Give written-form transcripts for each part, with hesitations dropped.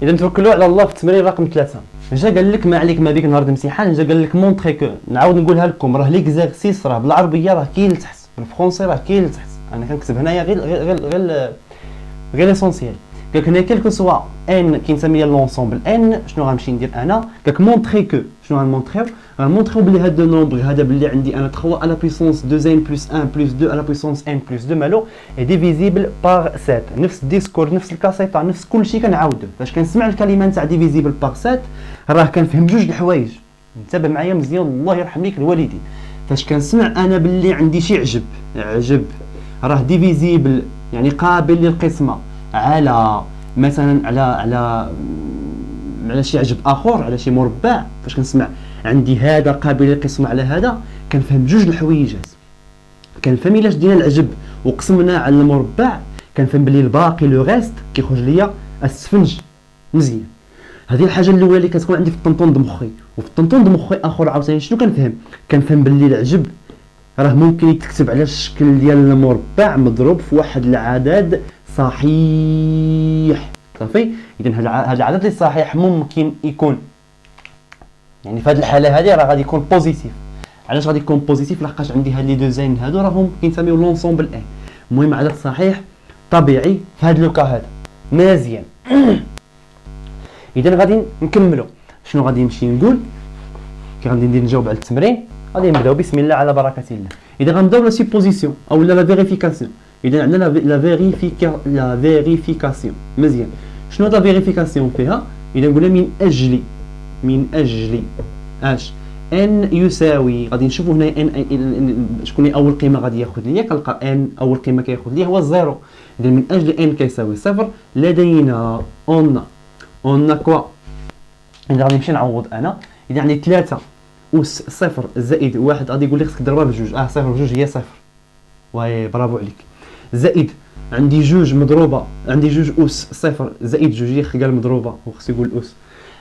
اذا توكلوا على الله في التمرين رقم 3. جا قال لك ما عليك ما بيك نهار الامتحان، جا قال لك مونطري كو، نعاود نقولها لكم، راه ليكزارسيس راه بالعربيه راه كاين لتحت، بالفرونسي راه كاين لتحت، انا كنكتب هنايا غير ليسونسيال. قال لك هنا كيلكو سوا ان كينسميها لونسومبل ان، شنو غنمشي ندير انا؟ قال لك مونطري كو، شنو غنمونطريو؟ غنمونطريو بلي هذا النومبر هذا بلي عندي انا 3 على بويسونس 2 بلس 1 بلس 2 على بويسونس ان بلس 2 مالو اي ديفيزيبل بار 7. نفس الديسكور نفس الكاسيطه نفس كلشي كنعاودو. فاش كنسمع الكلمه نتاع ديفيزيبل بار 7 راه كنفهم جوج الحوايج. انتبه معايا مزيان الله يرحم ليك الوالدين. فاش كنسمع انا بلي عندي شي عجب راه ديفيزيبل يعني قابل للقسمه على مثلا على شي عجب اخر، على شي مربع. فاش كنسمع عندي هذا قابل للقسمه على هذا كنفهم جوج الحوايج. كنفهم الا شدينا العجب وقسمنا على المربع كنفهم بلي الباقي لو ريست كيخرج ليا السفنج مزيان. هذه الحاجه الاولى اللي كتكون عندي في الطنطون د مخي. وفي الطنطون د مخي اخر عاوتاني شنو كنفهم بلي العجب راه ممكن يتكتب على الشكل ديال المربع مضروب في واحد العدد صحيح. صافي. اذا هذا العدد الصحيح ممكن يكون يعني في هذه الحاله هذه راه غادي يكون بوزيتيف. علاش غادي يكون بوزيتيف؟ لحقاش عندي هاد لي دو زين هادو راهم كينسميو لونسومبل ان. المهم عدد صحيح طبيعي في هذا لوكا هذا مزيان. اذا غادي نكملوا. شنو غادي نمشي نقول كي غادي ندير نجاوب على التمرين؟ غادي نبداو بسم الله على بركه الله. اذا غنبداو لا سيبوزيسيون او لا فيريفيكاسيون. اذا عندنا لا فيريفيكاسيون مزيان. شنو لا فيريفيكاسيون فيها؟ اذا قلنا من اجل اش ان يساوي، غادي نشوفوا هنا ان شكون هي اول قيمه غادي ياخذ ليا. كنلقى ان اول قيمه كياخذ ليا هو الزيرو. اذا من اجل ان كيساوي صفر لدينا اون كوا. اذا غادي نمشي نعوض انا. اذا عندي 3 أس صفر زائد 1 غادي يقول لي خصك تضربها بجوج. صفر بجوج هي صفر. واي برافو عليك. زائد عندي جوج مضروبه، عندي جوج أس صفر زائد جوج هي قال مضروبه وخص يقول أس.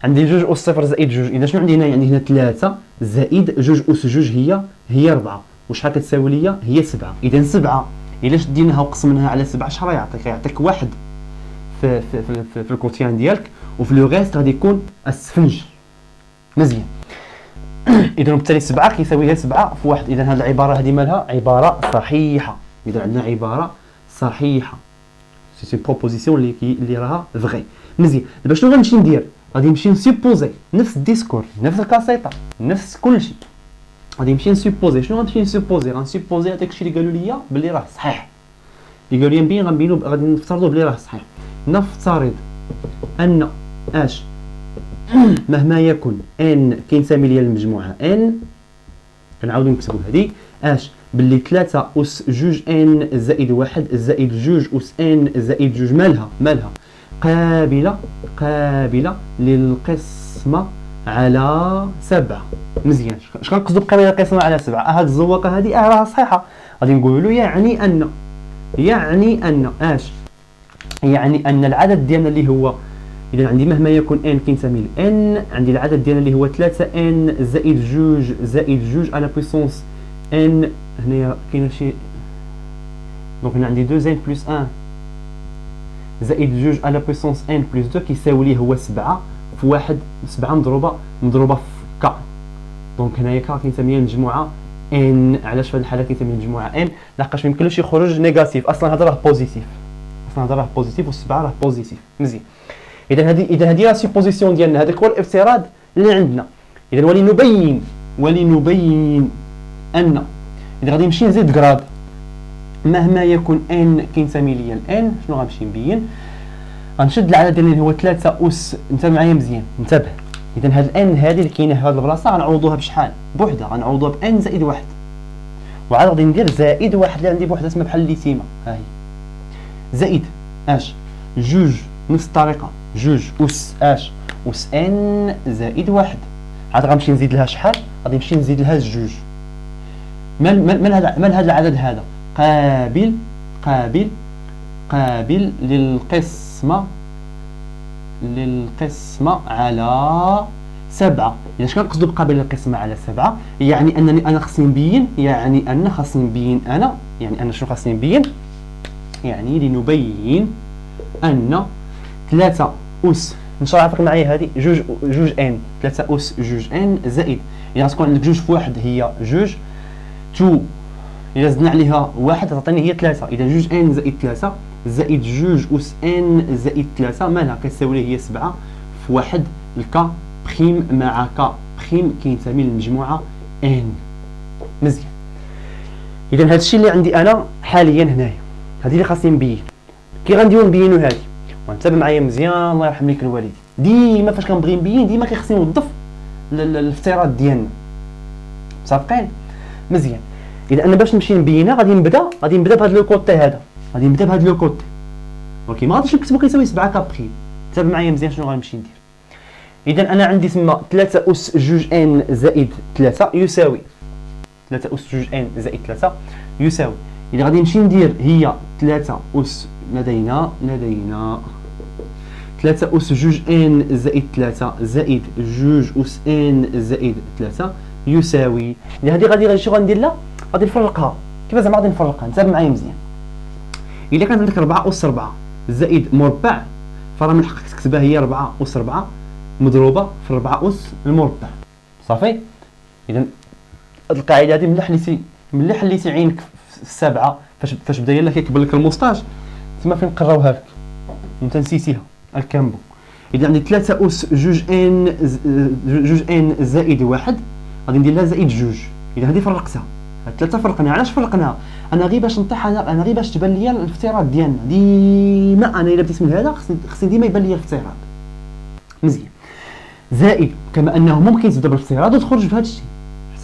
عندي جوج أس صفر زائد جوج. اذا شنو عندي هنا؟ عندي هنا 3 زائد جوج أس جوج هي 4. وشحال كتساوي ليا؟ هي 7. اذا 7 الا شديناها وقسمناها على 7 شحال يعطيك؟ يعطيك واحد في الكوتيان ديالك وفي لو ريست غادي يكون السفنج مزيان. اذا بالتالي 7 كيساويها 7 في 1. اذا هذه العباره هذه مالها عباره صحيحه. اذا عندنا عباره صحيحه سي بروبوزيسيون اللي راها فغي مزيان. دابا شنو غنمشي ندير؟ غادي نمشي نسيبوزي نفس الديسكور نفس الكاسيطه نفس كلشي. غادي نمشي نسيبوزي. شنو غنمشي نسيبوزي؟ غنسيبوزي هذاك الشيء اللي قالوا لي بلي راه صحيح. اللي قالوا لي غنبينو غادي نفترضوا بلي راه صحيح. نفترض ان اش مهما يكن ان كينسمي ليا المجموعه ان. كنعاودو نكتبوا هذه اش باللي 3 أس جوج ان زائد 1 زائد جوج أس ان زائد جوج مالها قابله للقسمه على 7 مزيان. اش كنقصدوا بقابله للقسمه على 7؟ هاد الزواقه هذه راها صحيحه. غادي نقولوا يعني ان اش يعني ان العدد ديالنا اللي هو اذا عندي مهما يكون ان كينسمي ان، عندي العدد ديالنا اللي هو 3 ان زائد جوج على بويسونس ان. هنايا كاين شي دونك هنا عندي 2 ان بلس 1 زائد جوج على بويسونس ان بلس 2 كيساوي لي هو 7 في 1. 7 مضروبه في ك. دونك هنايا ك كنسميها المجموعه ان. علاش في هذه الحاله كنسميها المجموعه ان؟ لحقاش ما يمكنلوش يخرج نيجاتيف. اصلا هذا راه بوزيتيف و7 راه بوزيتيف مزيان. اذا هذه لا سيبوزيسيون ديالنا. هذاك هو الافتراض اللي عندنا. اذا ولنبين ان اذا غادي نمشي نزيد كراد مهما يكون ان كينسمي ليا الان. شنو غنمشي نبين؟ غنشد العدد اللي هو 3 أس. انتبه معايا مزيان انتبه. اذا هاد الان هذه اللي كاينه في هذه البلاصه غنعوضوها بشحال؟ بوحده. غنعوضوها بان زائد 1 وعاد غادي ندير زائد 1 اللي عندي بوحده تسمى بحال الليتيمه. ها هي زائد اش جوج نفس الطريقه جوج أس اش أس ان زائد 1. عاد غنمشي نزيد لها شحال؟ غادي نمشي نزيد لها جوج. مال هذا العدد هذا قابل للقسمه على 7. الا شنو كنقصدوا بقابل للقسمه على 7؟ يعني انني انا خصني نبين شنو خصني نبين؟ يعني لنبين ان 3 أس نشرح عفاك معايا هذه جوج ان 3 اس جوج ان زائد يعني غتكون عندك جوج في واحد هي جوج تو الا زدنا عليها واحد تعطيني هي 3 اذا جوج ان زائد 3 زائد جوج اس ان زائد 3 مالها كتساوي لي هي 7 في واحد الكا بخيم مع كا بخيم كينتمي للمجموعه ان. مزيان. اذا هذا الشيء اللي عندي انا حاليا هنايا هذه اللي خاصني نبين. كي غنديرو نبينو هذه وانتبه معايا مزيان الله يرحم ليك الوالدين. ديما فاش كنبغي نبين ديما كيخصني نوظف الافتراض ديالنا متفقين. مزيان. اذا انا باش نمشي نبينها غادي نبدا بهذا لو كوتي هذا غادي نبدا بهذا لو كوتي ولكن ما غاديش نكتبو كيساوي 7 كابخيم. انتبه معايا مزيان شنو غنمشي ندير. اذا انا عندي تما 3 اس جوج ان زائد 3 يساوي 3 اس جوج ان زائد 3 يساوي اذا غادي نمشي ندير هي 3 اس لدينا 3 اس جوج ان زائد 3 زائد جوج اس ان زائد 3 يساوي هذه غادي شنو غندير لها غادي نفرقها. كيف زعما غادي نفرقها انتبه معايا مزيان. الا كانت عندك 4 اس 4 زائد مربع فراه من حقك تكتبها هي 4 اس 4 مضروبه في 4 اس المربع صافي. اذا هاد القاعده هذه ملي حليتي عينك في السابعه فاش بدا يلاه كيكبر لك الموسطاج تما فين نقراوها لك انت نسيتيها الكامبو. اذا عندي 3 اس جوج ان زائد 1 غادي ندير لها زائد جوج. اذا هذه فرقتها هاد 3 فرقناها. علاش فرقناها؟ انا غير باش نطيح انا غير باش تبان لي الافتراض ديالنا ديما انا الا بديت من هذا خصني ديما يبان لي الافتراض. مزيان. زائد كما انه ممكن تبدا بالافتراض وتخرج بهذا الشيء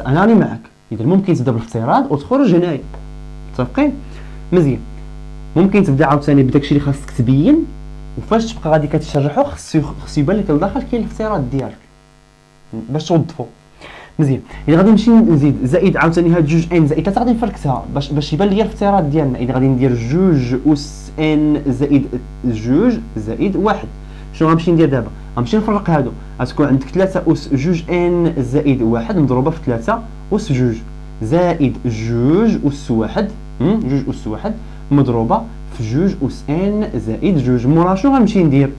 انا راني معك. اذا ممكن تبدا بالافتراض وتخرج هنايا متفقين. مزيان. ممكن تبدا عاوتاني بداك الشيء اللي خاصك تبين وفاش تبقى غادي كتشرحو خصو يبان لك لداخل كاين الافتراض ديالك باش توظفو. مزيان. اذا غادي نمشي نزيد زائد عاوتاني هاد جوج ان زائد 3 غادي نفركتها باش يبان لي الافتراض ديالنا. اذا غادي ندير جوج اس ان زائد جوج زائد 1 شنو غنمشي ندير دابا؟ غنمشي نفرق هادو غتكون عندك 3 اس جوج ان زائد 1 مضروبه في 3 اس جوج زائد جوج اس 1 جوج اس 1 مضروبه في جوج اس ان زائد جوج. مورا شنو غنمشي ندير؟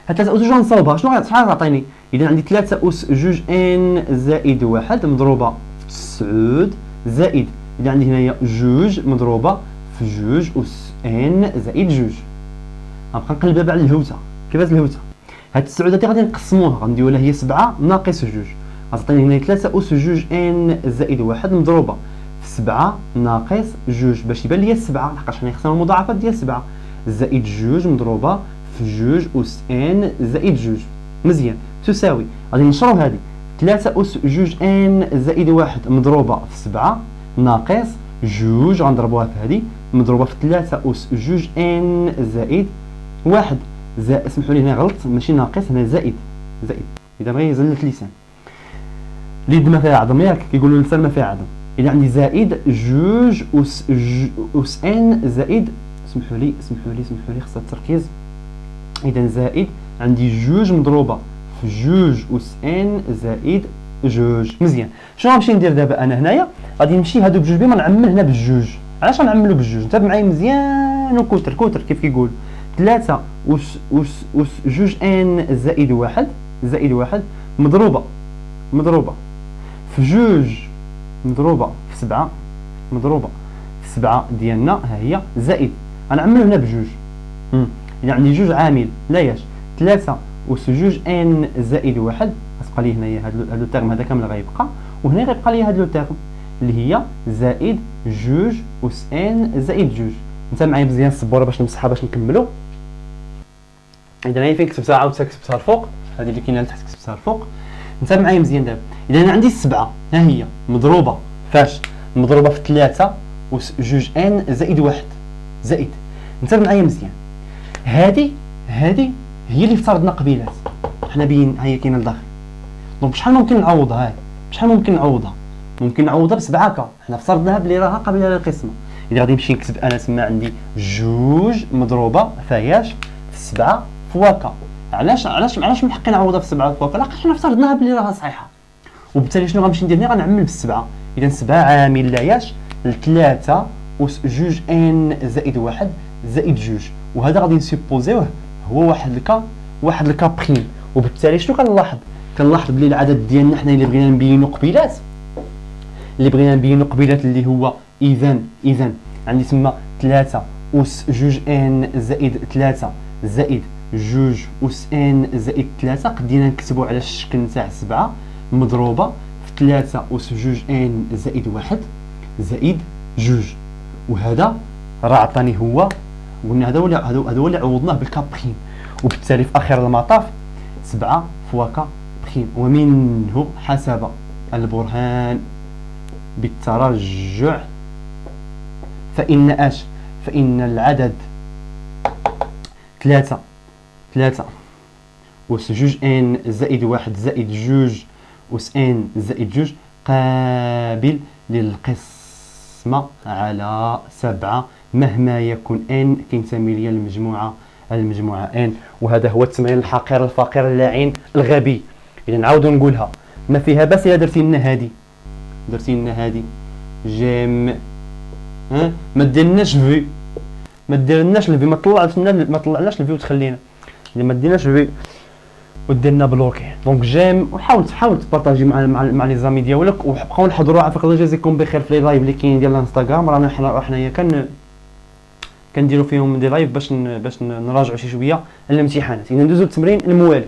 هاد 3 اس جوج غنصاوبها شنو غتعطيني؟ اذا عندي 3 اس جوج ان زائد 1 مضروبه في 9 زائد اذا عندي هنايا جوج مضروبه في جوج اس ان زائد جوج. غنبقى نقلب دابا على الهوته. كيفاش الهوته؟ هاد 9 هادي غادي نقسموها غنديرو لها هي 7 ناقص جوج غتعطيني هنا 3 اس جوج ان زائد 1 مضروبه في 7 ناقص جوج باش يبان لي 7 لحقاش حنا خصنا المضاعفات ديال 7 زائد جوج مضروبه في جوج اس ان زائد جوج. مزيان. تساوي غادي نشرو هذه 3 اس جوج ان زائد 1 مضروبه في 7 ناقص جوج غنضربوها في هذه مضروبه في 3 اس جوج ان زائد 1 اسمحوا لي هنا غلط ماشي ناقص هنا زائد اذا بغي يزلت لسان اليد ما فيها عظم ياك كيقولوا اللسان ما فيها عظم. اذا عندي زائد جوج اس ان زائد اسمحوا لي خاصها التركيز. اذا زائد عندي جوج مضروبه في جوج اس ان زائد جوج. مزيان. شنو غنمشي ندير دابا انا هنايا؟ غادي نمشي هادو بجوج بهم نعمل هنا بالجوج. علاش غنعملو بالجوج؟ انتبه معايا مزيان وكوتر كيف كيقول 3 اس جوج ان زائد 1 مضروبه في جوج مضروبه في 7 ديالنا ها هي زائد غنعملو هنا بجوج. يعني جوج عامل لا ياش 3 اس جوج ان زائد 1 غتبقى لي هنايا هاد لو تيرم هذا كامل غيبقى وهنا غيبقى لي هاد لو تيرم اللي هي زائد جوج اس ان زائد جوج. انت معايا مزيان السبوره باش نمسحها باش نكملو. اذا هي فين كتبتها عاود كتبتها الفوق هذه اللي كاينه لتحت كتبتها الفوق. انت معايا مزيان دابا. اذا انا عندي 7 ها هي مضروبه فاش مضروبه في 3 اس جوج ان زائد 1 زائد. انت معايا مزيان. هذه هي اللي افترضنا قبيلات حنا بين هي كاينه لداخل. دونك شحال ممكن نعوضها؟ ممكن نعوضها ب7 كا حنا افترضناها بلي راها قابله للقسمه. اذا غادي نمشي نكتب انا تما عندي جوج مضروبه فياش في 7 فواكا. علاش من حقي نعوضها في 7 فواكا؟ لحقاش حنا افترضناها بلي راها صحيحه. وبالتالي شنو غنمشي ندير هنا؟ غنعمل بال7. اذا 7 عامل لا ياش 3 اس جوج ان زائد 1 زائد جوج. وهذا غادي نسيبوزيوه هو واحد الكا واحد الكا بريم. وبالتالي شنو كنلاحظ بلي العدد ديالنا حنا اللي بغينا نبينو قبيلات، اللي هو اذا عندي تما 3 أس جوج ان زائد 3 زائد جوج أس ان زائد 3 قدينا نكتبو على الشكل نتاع 7 مضروبة في 3 أس جوج ان زائد 1 زائد جوج. وهذا راه عطاني هو، قلنا هذا هو اللي عوضناه بالكا بريم. وبالتالي في اخر المطاف 7 فوا كا بريم. ومنه حسب البرهان بالترجع فإن العدد 3 أس جوج ان زائد 1 زائد جوج أس ان زائد جوج قابل للقسمة على 7 مهما يكن ان كينتمي ليا المجموعة ان. وهذا هو التمرين الحقير الفقير اللاعين الغبي. إذا نعاودو نقولها، ما فيها باس إلا درتي لنا هادي جيم، ما ديرناش في، ما طلعناش الفي وتخلينا، اذا ما ديناش الفي وديرنا بلوكي. دونك جيم، وحاول تبارطاجي مع لي زامي ديالك، وبقاو نحضروا. عافاك الله يجازيكم بخير في لي لايف اللي كاين ديال الانستغرام. رانا حنايا كنديروا فيهم دي لايف باش نراجعوا شي شويه الامتحانات. اذا ندوزو التمرين الموالي.